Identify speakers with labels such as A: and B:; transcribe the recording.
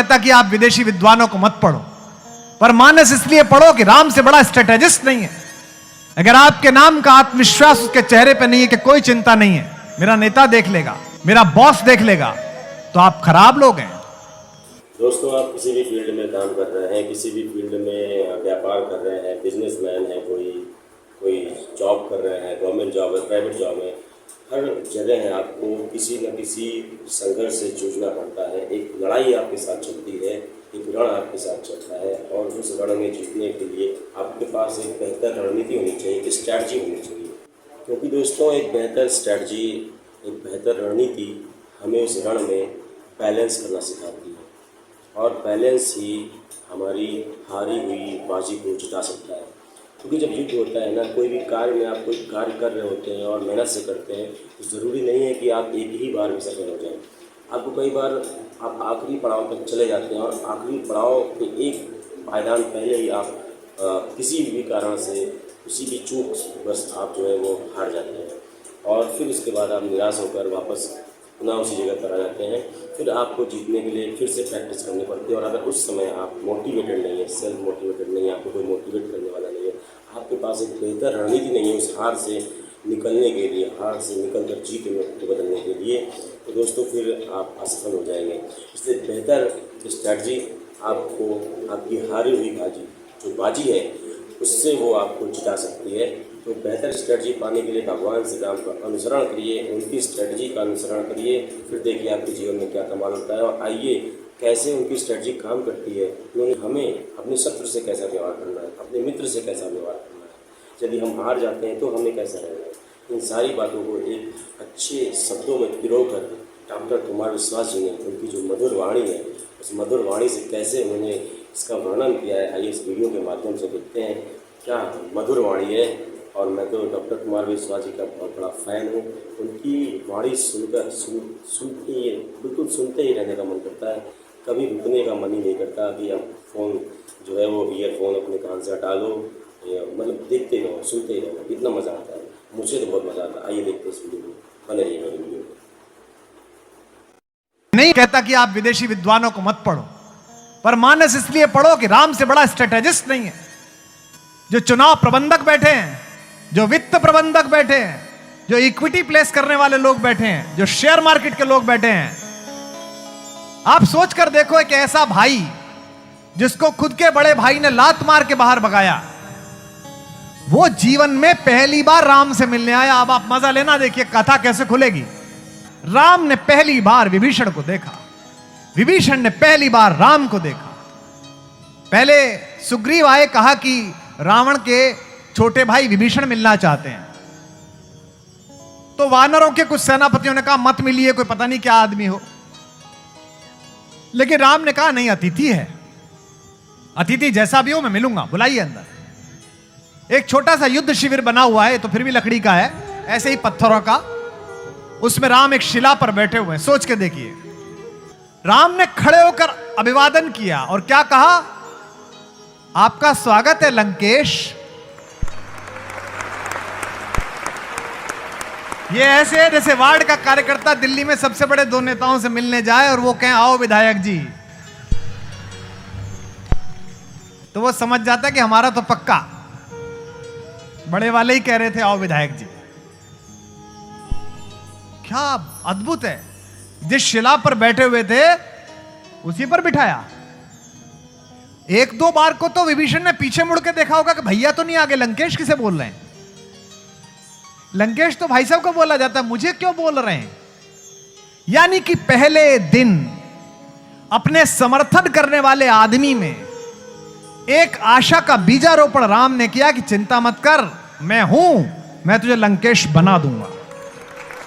A: कहता कि आप विदेशी विद्वानों को मत पढ़ो, पर मानस इसलिए पढ़ो कि राम से बड़ा स्ट्रेटेजिस्ट नहीं है। अगर आपके नाम का आत्मविश्वास उसके चेहरे पे नहीं है कि कोई चिंता नहीं है, मेरा नेता देख लेगा, मेरा बॉस देख लेगा, तो आप खराब लोग हैं।
B: दोस्तों, आप किसी भी फील्ड में काम कर रहे हैं, किसी भी फील्ड में व्यापार कर रहे हैं, बिजनेसमैन है, कोई जॉब कर रहे हैं, गवर्नमेंट जॉब है, प्राइवेट जॉब है, हर जगह है आपको किसी न किसी संघर्ष से जूझना पड़ता है। एक लड़ाई आपके साथ चलती है, एक रण आपके साथ चलता है, और उस रण में जीतने के लिए आपके पास एक बेहतर रणनीति होनी चाहिए, एक स्ट्रैटेजी होनी चाहिए। क्योंकि दोस्तों, एक बेहतर स्ट्रैटेजी, एक बेहतर रणनीति हमें उस रण में बैलेंस करना सिखाती है, और बैलेंस ही हमारी हारी हुई बाजी को जिता सकता है। क्योंकि जब युद्ध होता है ना, कोई भी कार्य में आप कोई कार्य कर रहे होते हैं और मेहनत से करते हैं, तो ज़रूरी नहीं है कि आप एक ही बार में सफल हो जाएं। आपको कई बार आप आखिरी पड़ाव तक चले जाते हैं, और आखिरी पड़ाव के एक पायदान पहले ही आप किसी भी कारण से, किसी भी चूक बस आप जो है वो हार जाते हैं, और फिर उसके बाद आप निराश होकर वापस पुनः उसी जगह पर आ जाते हैं। फिर आपको जीतने के लिए फिर से प्रैक्टिस करनी पड़ती है, और अगर उस समय आप मोटिवेटेड नहीं है, सेल्फ मोटिवेटेड नहीं है, आपको कोई मोटिवेट करने वाला नहीं है, आपके पास एक बेहतर रणनीति नहीं है उस हार से निकलने के लिए, हार से निकलकर जीत में बदलने के लिए, तो दोस्तों फिर आप असफल हो जाएंगे। इसलिए बेहतर स्ट्रैटेजी आपको आपकी हारी हुई बाजी है उससे वो आपको जिता सकती है। तो बेहतर स्ट्रेटजी पाने के लिए भगवान श्री राम का अनुसरण करिए, उनकी स्ट्रेटजी का अनुसरण करिए, फिर देखिए आपके जीवन में क्या कमाल होता है। और आइए, कैसे उनकी स्ट्रेटजी काम करती है, उन्होंने हमें अपने शत्रु से कैसा व्यवहार करना है, अपने मित्र से कैसा व्यवहार करना है, यदि हम हार जाते हैं तो हमें कैसा रहना है, इन सारी बातों को एक अच्छे शब्दों में पिरोकर डॉक्टर कुमार विश्वास जी ने उनकी जो मधुर वाणी है, उस मधुर वाणी से कैसे उन्होंने इसका वर्णन किया है, आइए इस वीडियो के माध्यम से देखते हैं क्या मधुर वाणी है। और मैं तो डॉक्टर कुमार विश्वास जी का बहुत बड़ा फ़ैन हूँ। उनकी वाणी सुनकर बिल्कुल सुनते ही रहने का मन करता है, कभी रुकने का मन ही नहीं करता कि अब फ़ोन जो है वो ईयरफोन अपने कान से हटा लो, मतलब देखते रहो, सुनते ही रहो, इतना मज़ा आता है। मुझे तो बहुत मज़ा आता है। आइए देखते हैं इस वीडियो में, बने रहिए मेरे वीडियो में।
A: नहीं कहता कि आप विदेशी विद्वानों को मत पढ़ो, पर मानस इसलिए पढ़ो कि राम से बड़ा स्ट्रेटेजिस्ट नहीं है। जो चुनाव प्रबंधक बैठे हैं, जो वित्त प्रबंधक बैठे हैं, जो इक्विटी प्लेस करने वाले लोग बैठे हैं, जो शेयर मार्केट के लोग बैठे हैं, आप सोच कर देखो एक ऐसा भाई जिसको खुद के बड़े भाई ने लात मार के बाहर भगाया, वो जीवन में पहली बार राम से मिलने आया। अब आप मजा लेना, देखिए कथा कैसे खुलेगी। राम ने पहली बार विभीषण को देखा, विभीषण ने पहली बार राम को देखा। पहले सुग्रीव आए, कहा कि रावण के छोटे भाई विभीषण मिलना चाहते हैं। तो वानरों के कुछ सेनापतियों ने कहा मत मिलिए, कोई पता नहीं क्या आदमी हो। लेकिन राम ने कहा नहीं, अतिथि है, अतिथि जैसा भी हो मैं मिलूंगा, बुलाइए अंदर। एक छोटा सा युद्ध शिविर बना हुआ है, तो फिर भी लकड़ी का है, ऐसे ही पत्थरों का। उसमें राम एक शिला पर बैठे हुए हैं। सोच के देखिए, राम ने खड़े होकर अभिवादन किया और क्या कहा, आपका स्वागत है लंकेश। ये ऐसे है जैसे वार्ड का कार्यकर्ता दिल्ली में सबसे बड़े दो नेताओं से मिलने जाए और वो कहें आओ विधायक जी, तो वो समझ जाता है कि हमारा तो पक्का, बड़े वाले ही कह रहे थे आओ विधायक जी। क्या अद्भुत है, जिस शिला पर बैठे हुए थे उसी पर बिठाया। एक दो बार को तो विभीषण ने पीछे मुड़ के देखा होगा कि भैया तो नहीं आगे, लंकेश किसे बोल रहे हैं। लंकेश तो भाई साहब को बोला जाता है, मुझे क्यों बोल रहे हैं। यानी कि पहले दिन अपने समर्थन करने वाले आदमी में एक आशा का बीजारोपण राम ने किया कि चिंता मत कर, मैं हूं, मैं तुझे लंकेश बना दूंगा।